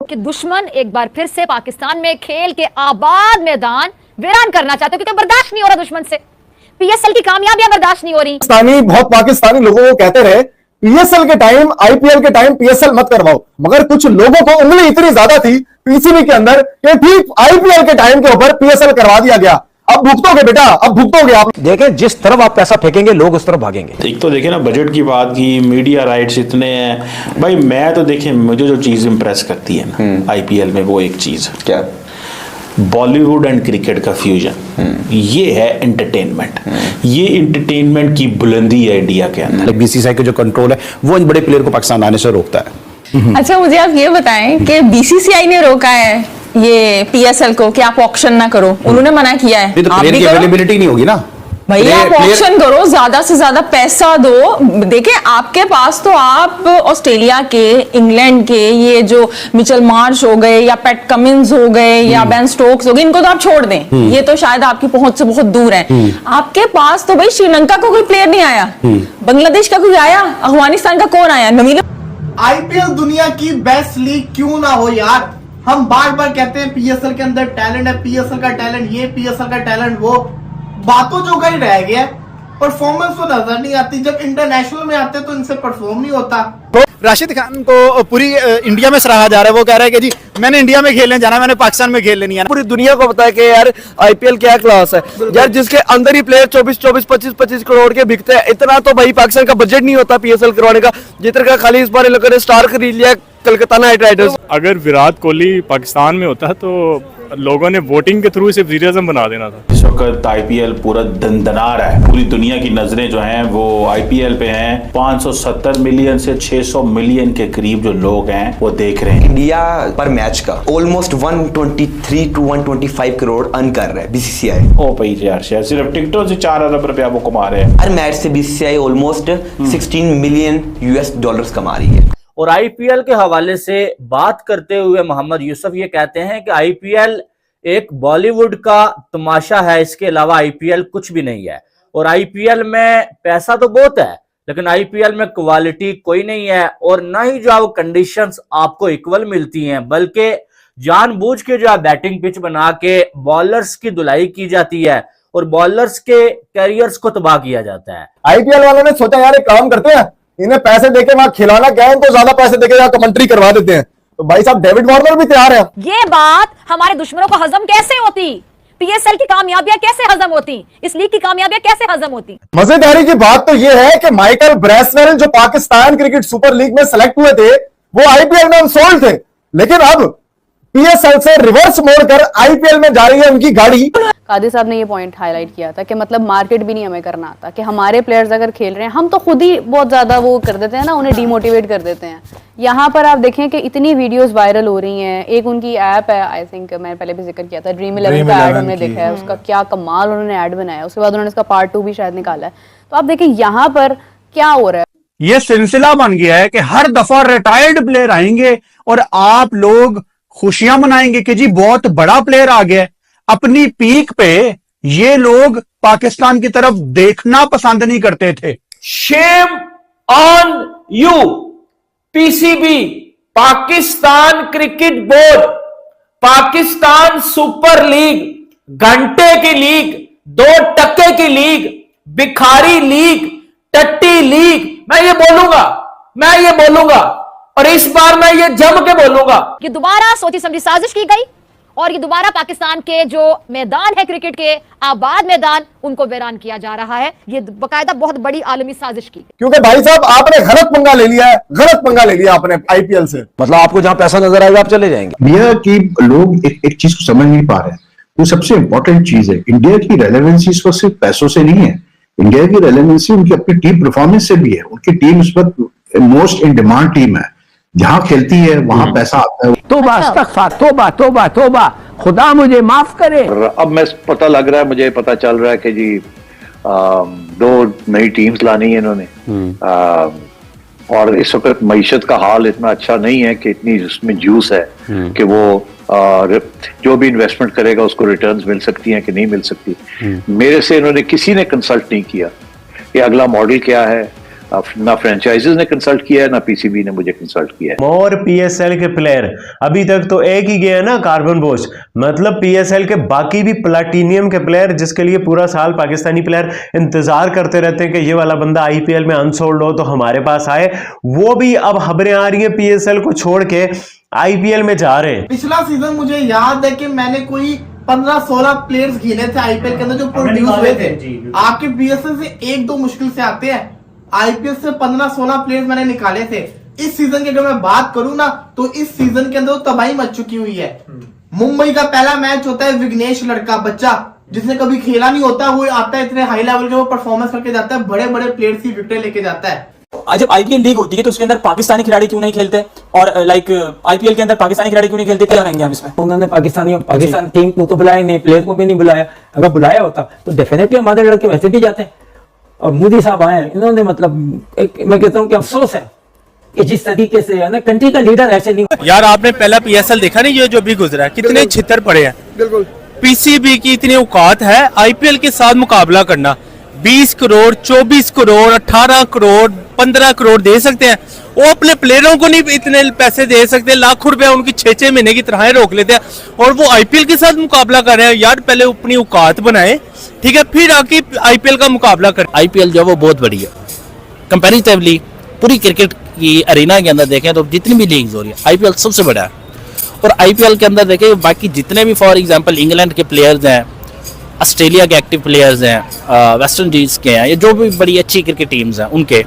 कि दुश्मन एक बार फिर से पाकिस्तान में खेल के आबाद मैदान वीरान करना चाहते, क्योंकि बर्दाश्त नहीं हो रहा दुश्मन से। पीएसएल की कामयाबियां बर्दाश्त नहीं हो रही। बहुत पाकिस्तानी लोगों को कहते रहे पीएसएल के टाइम, आईपीएल के टाइम पीएसएल मत करवाओ, मगर कुछ लोगों को उंगली इतनी ज्यादा थी पीसीबी के अंदर कि ठीक आईपीएल के टाइम के ऊपर पीएसएल करवा दिया गया। अब भुगतोगे बेटा, अब भुगतोगे आप। देखें जिस तरफ आप पैसा फेंकेंगे लोग उस तरफ भागेंगे। एक तो देखे ना बजट की बात की, मीडिया राइट्स इतने हैं भाई। मैं तो देखें मुझे जो चीज इंप्रेस करती है ना आईपीएल में, वो एक चीज क्या, बॉलीवुड एंड क्रिकेट का फ्यूजन। ये है एंटरटेनमेंट। ये एंटरटेनमेंट की बुलंदी है इंडिया के अंदर। बीसीसीआई का जो कंट्रोल है वो इन बड़े प्लेयर को पाकिस्तान आने से रोकता है। अच्छा, मुझे आप ये बताएं कि बीसीसीआई ने रोका है ये पीएसएल को कि आप ऑक्शन ना करो, उन्होंने मना किया है। तो प्लेयर की अवेलेबिलिटी नहीं होगी ना भाई, आप ऑक्शन करो, ज्यादा से ज्यादा पैसा दो। देखिए आपके पास तो आप ऑस्ट्रेलिया के, इंग्लैंड के ये जो मिचेल मार्श हो गए या पैट कमिंस हो गए या बेन स्टोक्स हो गए, इनको तो आप छोड़ दें, ये तो शायद आपकी पहुंच से बहुत दूर है। आपके पास तो भाई श्रीलंका का कोई प्लेयर नहीं आया, बांग्लादेश का कोई आया, अफगानिस्तान का कौन आया? नवीन आईपीएल दुनिया की बेस्ट लीग क्यों ना हो यार। हम बार बार कहते हैं पीएसएल के अंदर टैलेंट है, पीएसएल का टैलेंट ये, पीएसएल का टैलेंट वो, बातों जो कहीं रह गया, परफॉर्मेंस तो नजर नहीं आती। जब इंटरनेशनल में आते तो इनसे परफॉर्म नहीं होता। तो राशिद खान को पूरी इंडिया में सराहा जा रहा है। वो कह रहा है कि जी मैंने इंडिया में खेलने जाना, मैंने पाकिस्तान में खेलने नहीं आना। पूरी दुनिया को पता है कि यार आईपीएल क्या क्लास है यार, जिसके अंदर ही प्लेयर 24-25 करोड़ के बिकते हैं। इतना तो भाई पाकिस्तान का बजट नहीं होता पीएसएल करवाने का, जितना का खाली इस बार लोगों ने स्टार खरीद लिया कलकत्ता नाइट राइडर्स। अगर विराट कोहली पाकिस्तान में होता तो लोगों ने वोटिंग के थ्रू सिर्फ वीर आज़म बना देना था। इस वक्त आईपीएल पूरा दंदना रहा है। पूरी दुनिया की नजरें जो हैं वो आईपीएल पे हैं। 570 मिलियन से 600 मिलियन के करीब जो लोग हैं वो देख रहे हैं। इंडिया पर मैच का ऑलमोस्ट 123 to 125 करोड़ अर्न कर रहा है बीसीसीआई। ओ भाई यार, सिर्फ टिकटों से 4 अरब रुपया वो कमा रहे हैं। हर मैच से BCCI almost 16 million US dollars कमा रही है। और आईपीएल के हवाले से बात करते हुए मोहम्मद यूसुफ ये कहते हैं कि आईपीएल एक बॉलीवुड का तमाशा है, इसके अलावा आईपीएल कुछ भी नहीं है। और आईपीएल में पैसा तो बहुत है, लेकिन आईपीएल में क्वालिटी कोई नहीं है, और ना ही जो आप कंडीशंस आपको इक्वल मिलती हैं, बल्कि जानबूझ के जो बैटिंग पिच बना के बॉलर्स की धुलाई की जाती है और बॉलर्स के कैरियर्स को तबाह किया जाता है। आईपीएल वालों ने सोचा यार एक काम करते हैं, इन्हें पैसे देके वहां खिलाना क्या है, इनको ज्यादा पैसे देके यहाँ कमेंट्री करवा देते हैं। तो भाई साहब डेविड वार्नर भी तैयार है। ये बात हमारे दुश्मनों को हजम कैसे होती? पीएसएल की कामयाबियां कैसे हजम होती? इस लीग की कामयाबियां कैसे हजम होती? मजेदारी की बात तो यह है कि माइकल ब्रैसवेल जो पाकिस्तान क्रिकेट सुपर लीग में सेलेक्ट हुए थे वो आईपीएल में अनसोल्ड थे, लेकिन अब पीएसएल से रिवर्स मोड़कर आईपीएल में जा रही है उनकी गाड़ी। कादी साहब ने ये पॉइंट हाईलाइट किया था कि मतलब मार्केट भी नहीं हमें करना आता, कि हमारे प्लेयर्स अगर खेल रहे हैं हम तो खुद ही बहुत ज्यादा वो कर देते हैं ना, उन्हें डिमोटिवेट कर देते हैं। यहाँ पर आप देखें कि इतनी वीडियोस वायरल हो रही हैं। एक उनकी ऐप है, आई थिंक मैंने पहले भी जिक्र किया था, ड्रीम 11 का ऐड हमने देखा है, उसका क्या कमाल उन्होंने ऐड बनाया। उसके बाद उन्होंने इसका पार्ट 2 भी शायद निकाला है। तो आप देखें यहाँ पर क्या हो रहा है, ये सिलसिला बन गया है कि हर दफा रिटायर्ड प्लेयर आएंगे और आप लोग खुशियां मनाएंगे कि जी बहुत बड़ा प्लेयर आ गया। अपनी पीक पे ये लोग पाकिस्तान की तरफ देखना पसंद नहीं करते थे। Shame on you PCB, Pakistan cricket board, Pakistan super league, घंटे की लीग, 2 टके की लीग, भिखारी लीग, टट्टी लीग। मैं ये बोलूंगा और इस बार मैं ये जम के बोलूंगा कि दोबारा सोची समझी साजिश की गई और ये दोबारा पाकिस्तान के जो मैदान है क्रिकेट के आबाद मैदान, उनको वीरान किया जा रहा है। ये बकायदा बहुत बड़ी आलमी साजिश की, क्योंकि भाई साहब आपने गलत पंगा ले लिया है, गलत पंगा ले लिया आपने आईपीएल से। मतलब आपको जहां पैसा नजर आएगा आप चले जाएंगे। इंडिया की लोग एक चीज को समझ नहीं पा रहे हैं, वो सबसे इंपॉर्टेंट चीज है। इंडिया की रेलेवेंसी इस वक्त सिर्फ पैसों से नहीं है, इंडिया की रेलेवेंसी उनकी अपनी टीम परफॉर्मेंस से भी है। उनकी टीम इस वक्त मोस्ट इन डिमांड टीम है, जहां खेलती है वहां पैसा आता है। तोबा खुदा मुझे माफ करे। अब मैं पता लग रहा है, मुझे पता चल रहा है कि जी 2 नई टीम्स लानी है इन्होंने, और इस वक्त मईशत का हाल इतना अच्छा नहीं है कि इतनी उसमें जूस है कि वो जो भी इन्वेस्टमेंट करेगा उसको रिटर्न्स मिल सकती हैं कि नहीं मिल सकती। मेरे से इन्होंने किसी ने कंसल्ट नहीं किया कि अगला मॉडल क्या है, ना फ्रेंचाइजीज ने कंसल्ट किया है, ना पीसीबी ने मुझे कंसल्ट किया है। और पीएसएल के प्लेयर अभी तक तो एक ही गया ना, कार्बन बोस। मतलब पीएसएल के बाकी भी प्लाटीनियम के प्लेयर, जिसके लिए पूरा साल पाकिस्तानी प्लेयर इंतजार करते रहते हैं कि ये वाला बंदा आईपीएल में अनसोल्ड हो तो हमारे पास आए, वो भी अब खबरें आ रही है पीएसएल को छोड़ के आईपीएल में जा रहे हैं। पिछला सीजन मुझे याद है कि मैंने कोई 15-16 प्लेयर्स गिने थे आईपीएल के अंदर जो प्रोड्यूस हुए थे। आपके पीएसएल से 1-2 मुश्किल से आते हैं, आईपीएल से 15-16 प्लेयर्स मैंने निकाले थे। इस सीजन की अगर मैं बात करूं ना, तो इस सीजन के अंदर तो तबाही मच चुकी हुई है। मुंबई का पहला मैच होता है, विघ्नेश लड़का बच्चा जिसने कभी खेला नहीं होता, वो आता है इतने हाई लेवल के, वो परफॉर्मेंस करके जाता है, बड़े बड़े प्लेयर्स की विकेट लेके जाता है। जब आईपीएल लीग होती है तो उसके अंदर पाकिस्तानी खिलाड़ी क्यों नहीं खेलते, और लाइक आईपीएल के अंदर पाकिस्तानी खिलाड़ी क्यों नहीं खेलते, क्या करेंगे हम इसमें? उन्होंने पाकिस्तान टीम को तो बुलाया नहीं, प्लेयर को भी नहीं बुलाया। अगर बुलाया होता तो डेफिनेटली हमारे लड़के वैसे भी जाते हैं। और मोदी साहब आए, इन्होंने मतलब मैं कहता हूँ कि अफसोस है कि जिस तरीके से है ना, कंट्री का लीडर ऐसे नहीं। यार आपने पहला पीएसएल देखा नहीं, ये जो भी गुजरा है, कितने छितर पड़े हैं। बिल्कुल पीसीबी की इतनी औकात है आईपीएल के साथ मुकाबला करना। 20 करोड़ 24 करोड़ 18 करोड़ 15 करोड़ दे सकते हैं, वो अपने प्लेयरों को नहीं इतने पैसे दे सकते। लाखों रुपए उनकी 6-6 महीने की तरह रोक लेते हैं, और वो आईपीएल के साथ मुकाबला कर रहे हैं। यार पहले अपनी औकात बनाए, ठीक है, फिर आके आईपीएल का मुकाबला करें। आईपीएल जो है वो बहुत बड़ी है कंपैरेटिवली, पूरी क्रिकेट की अरीना के अंदर देखें तो जितनी भी लीग्स हो रही है आईपीएल सबसे बड़ा है। और आईपीएल के अंदर देखें बाकी जितने भी, फॉर एग्जांपल इंग्लैंड के प्लेयर्स हैं, ऑस्ट्रेलिया के एक्टिव प्लेयर्स हैं, वेस्ट इंडीज के हैं, ये जो भी बड़ी अच्छी क्रिकेट टीम्स हैं उनके,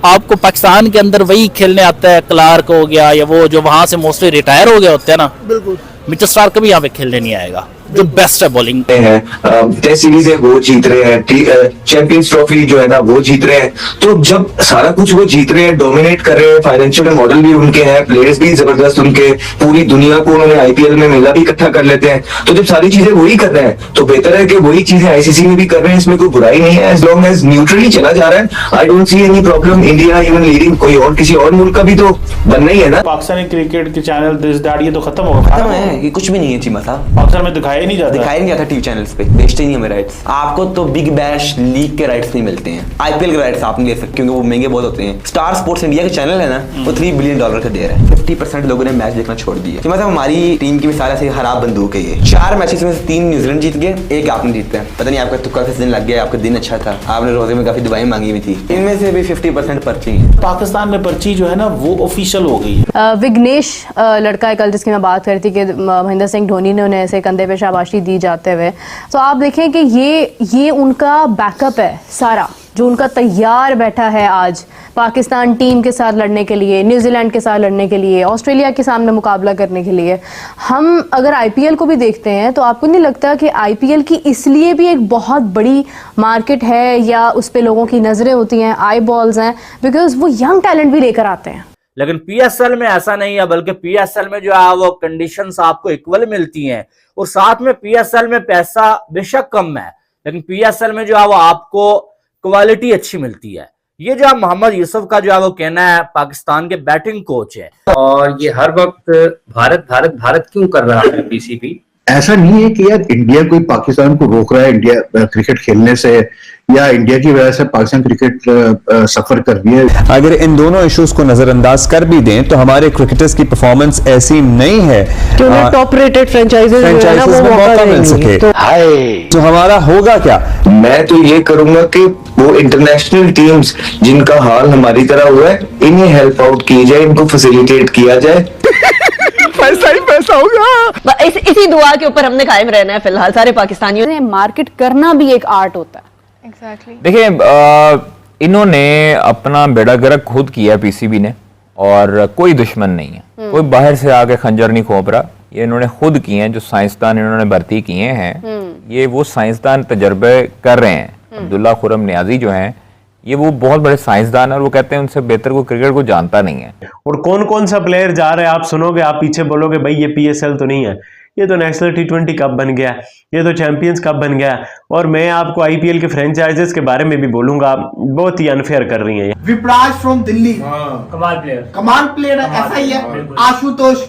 आपको पाकिस्तान के अंदर वही खेलने आता है। क्लार्क हो गया, या वो जो वहां से मोस्टली रिटायर हो गए होते हैं ना, बिल्कुल मिचेल स्टार्क कभी यहाँ पे खेलने नहीं आएगा, जो बेस्ट है बॉलिंग है। टेस्ट सीरीज है वो जीत रहे हैं, चैंपियंस ट्रॉफी जो है ना वो जीत रहे हैं। तो जब सारा कुछ वो जीत रहे हैं, डोमिनेट कर रहे हैं, फाइनेंशियल मॉडल भी उनके हैं, प्लेयर्स भी जबरदस्त उनके, पूरी दुनिया को उन्होंने आईपीएल में मेला भी इकट्ठा कर लेते हैं। तो जब सारी चीजें वही कर रहे हैं तो बेहतर है कि वही चीजें आईसीसी में भी कर रहे हैं, इसमें कोई बुराई नहीं है। एज लॉन्ग एज न्यूट्रली चला जा रहा है, I don't see any problem. India even leading कोई और किसी और मुल्क का भी तो बनना ही है ना। पाकिस्तानी क्रिकेट के चैनल दिस दैट ये तो खत्म हो गया, खत्म है, ये कुछ भी नहीं है चीमा साहब। पाकिस्तान में दिखाया ही नहीं जाता, दिखाया नहीं जाता टीवी चैनल्स पे, बेचते ही नहीं हमें राइट्स। आपको तो बिग बैश लीग के राइट्स नहीं मिलते हैं, आईपीएल के राइट्स आप नहीं ले सकते क्योंकि वो महंगे बहुत होते हैं। स्टार स्पोर्ट्स इंडिया के चैनल है ना, वो $3 बिलियन का दे रहा है। 50% लोगों ने मैच देखना छोड़ दिया। कि मतलब हमारी टीम की मिसाल ऐसी खराब बंदूक है ये। 4 मैचेस में से 3 न्यूजीलैंड जीत गए, 1 आपने जीता है। पता नहीं आपका तुक्का किस दिन लग गया, आपका दिन अच्छा था, आपने रोजे में काफी दुआएं मांगी हुई थी। इनमें से भी 50% पर्ची है। पाकिस्तान में पर्ची जो है ना वो ऑफिशियल हो गई है। विघ्नेश लड़का है कल जिसकी मैं बात कर रही थी कि महेंद्र सिंह धोनी ने उन्हें ऐसे कंधे पे शाबाशी दी जाते हुए, तो आप देखें कि ये उनका बैकअप है सारा, जो उनका तैयार बैठा है आज पाकिस्तान टीम के साथ लड़ने के लिए, न्यूजीलैंड के साथ लड़ने के लिए, ऑस्ट्रेलिया के सामने मुकाबला करने के लिए। हम अगर आईपीएल को भी देखते हैं तो आपको नहीं लगता कि आईपीएल की इसलिए भी एक बहुत बड़ी मार्केट है, या उस पे लोगों की नजरें होती हैं, आई बॉल्स हैं, बिकॉज वो यंग टैलेंट भी लेकर आते हैं। लेकिन पीएसएल में ऐसा नहीं है, बल्कि पीएसएल में जो है वो कंडीशंस आपको इक्वल मिलती हैं, और साथ में पीएसएल में पैसा बेशक कम है, लेकिन पीएसएल में जो है वो आपको क्वालिटी अच्छी मिलती है। ये जो मोहम्मद यूसुफ का जो है वो कहना है, पाकिस्तान के बैटिंग कोच है, और ये हर वक्त भारत भारत भारत क्यों कर रहा है पीसीबी? ऐसा नहीं है कि यार इंडिया कोई पाकिस्तान को रोक रहा है इंडिया क्रिकेट खेलने से, या इंडिया की वजह से पाकिस्तान क्रिकेट सफर कर रही है। अगर इन दोनों इश्यूज को नजरअंदाज कर भी दें तो हमारे क्रिकेटर्स की परफॉर्मेंस ऐसी नहीं है कि उन्हें टॉप रेटेड फ्रेंचाइजीज में मौका मिल सके। तो हमारा होगा क्या? मैं तो ये करूंगा कि वो इंटरनेशनल टीम्स जिनका हाल हमारी तरह हुआ है, इन्हें हेल्प आउट की जाए, इनको फैसिलिटेट किया जाए। पैसा ही पैसा होगा। इसी दुआ के ऊपर हमने कायम रहना है फिलहाल सारे पाकिस्तानियों ने। मार्केट करना भी एक आर्ट होता है। देखिए इन्होंने अपना बेड़ा गर्क खुद किया पीसीबी ने, और कोई दुश्मन नहीं है, कोई बाहर से आके खंजर नहीं खोप रहा, ये इन्होंने खुद किए हैं। जो साइंसदान इन्होंने भर्ती किए हैं, ये वो साइंसदान तजर्बे कर रहे हैं। अब्दुल्ला खुरम नियाजी जो हैं, ये वो बहुत बड़े साइंसदान है, और वो कहते हैं उनसे बेहतर कोई क्रिकेट को जानता नहीं है। और कौन कौन सा प्लेयर जा रहा है आप सुनोगे, आप पीछे बोलोगे भाई ये पीएसएल तो नहीं है, ये तो नेशनल T20 कप बन गया, ये तो चैंपियंस कप बन गया। और मैं आपको आईपीएल के फ्रेंचाइजेस के बारे में भी बोलूंगा, बहुत ही अनफेयर कर रही है। विपराज फ्रॉम दिल्ली, कमाल प्लेयर है, ऐसा ही है। आशुतोष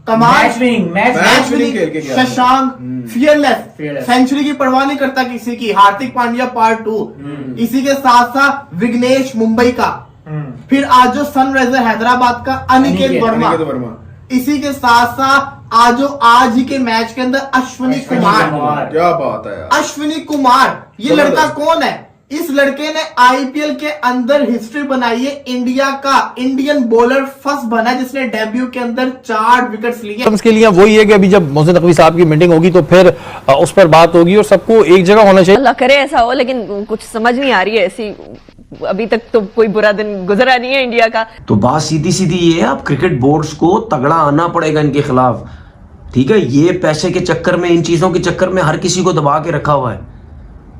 कमाल, match winning, Shashank fearless, century की परवाह नहीं करता किसी की। हार्दिक पांड्या पार्ट 2, इसी के साथ साथ विघ्नेश मुंबई का फिर आज जो सनराइजर हैदराबाद का अनिकेत वर्मा, इसी के साथ साथ आज ही के मैच के अंदर अश्विनी कुमार, क्या बात है यार। अश्विनी कुमार, ये लड़का कौन है? इस लड़के ने आईपीएल के अंदर हिस्ट्री बनाई है। इंडिया का इंडियन बॉलर फर्स्ट बना जिसने डेब्यू के अंदर 4 विकेट्स लिए। उसके लिए वही है कि अभी जब मोहसिन नकवी साहब की मीटिंग होगी तो फिर उस पर बात होगी और सबको एक जगह होना चाहिए। अल्लाह करे ऐसा हो, लेकिन कुछ समझ नहीं आ रही है ऐसी, अभी तक तो कोई बुरा दिन गुजरा नहीं है इंडिया का। तो बात सीधी सीधी ये है, अब क्रिकेट बोर्ड्स को तगड़ा आना पड़ेगा इनके खिलाफ। ठीक है, ये पैसे के चक्कर में, इन चीजों के चक्कर में हर किसी को दबा के रखा हुआ है,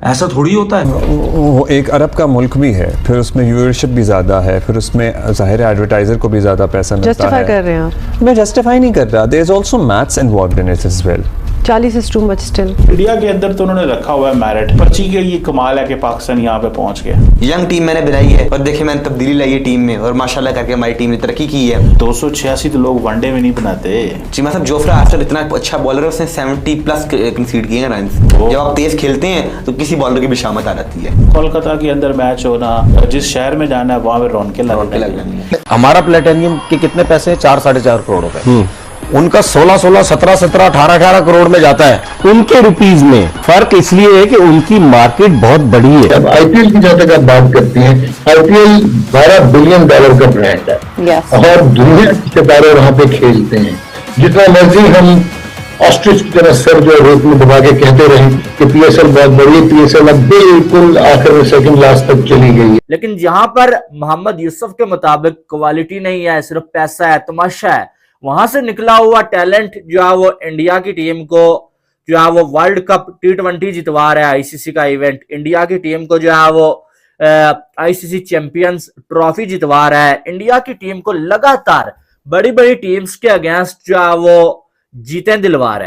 ऐसा थोड़ी होता है। वो एक अरब का मुल्क भी है, फिर उसमें व्यूअरशिप भी ज्यादा है, फिर उसमें ज़ाहिर है एडवर्टाइजर को भी ज्यादा पैसा मिलता है। जस्टिफाई कर रहे हैं आप? मैं जस्टिफाई नहीं कर रहा, there is also maths involved in it as well. 40 is too much still। India के अंदर तो उन्होंने रखा हुआ है मेरिट, पर्ची के ये कमाल है कि पाकिस्तान यहाँ पे पहुंच गया। यंग टीम मैंने बनाई है और देखिए मैंने तब्दीली लाई है टीम में और माशाल्लाह करके हमारी टीम ने तरक्की की है। 286 तो लोग वनडे में नहीं बनाते। जी मतलब जोफ्रा आर्चर इतना अच्छा बॉलर है, उसने 70+ कंसीड किए हैं रन। जब आप तेज खेलते हैं तो किसी बॉलर की भी शामत आ जाती है। कोलकाता के अंदर मैच होना, जिस शहर में जाना है वहां पे रौनकें लग जानी है। हमारा प्लेटेनियम के कितने पैसे हैं? 4-4.5 करोड़ रुपए। उनका 16-16, 17-17, 18-18 करोड़ में जाता है। उनके रुपीज में फर्क इसलिए है कि उनकी मार्केट बहुत बड़ी है। अब आईपीएल की जहाँ तक आप बात करती हैं, आईपीएल $12 बिलियन का ब्रांड है और दुनिया के सितारे वहां पे खेलते हैं। जितना मर्जी हम ऑस्ट्रिच की तरह सर जो रेत में दबा के कहते रहे कि पीएसएल बहुत बड़ी, पीएसएल अब बिल्कुल आखिर में सेकंड लास्ट तक चली गई है। लेकिन जहां पर मोहम्मद यूसुफ के मुताबिक क्वालिटी नहीं है, सिर्फ पैसा है, तमाशा है, वहां से निकला हुआ टैलेंट जो है वो इंडिया की टीम को जो है वो वर्ल्ड कप T20 जितवा रहा है। आईसीसी का इवेंट इंडिया की टीम को जो है वो आईसीसी चैंपियंस ट्रॉफी जितवा रहा है। इंडिया की टीम को लगातार बड़ी बड़ी टीम्स के अगेंस्ट जो है वो जीतें दिलवा रहा है।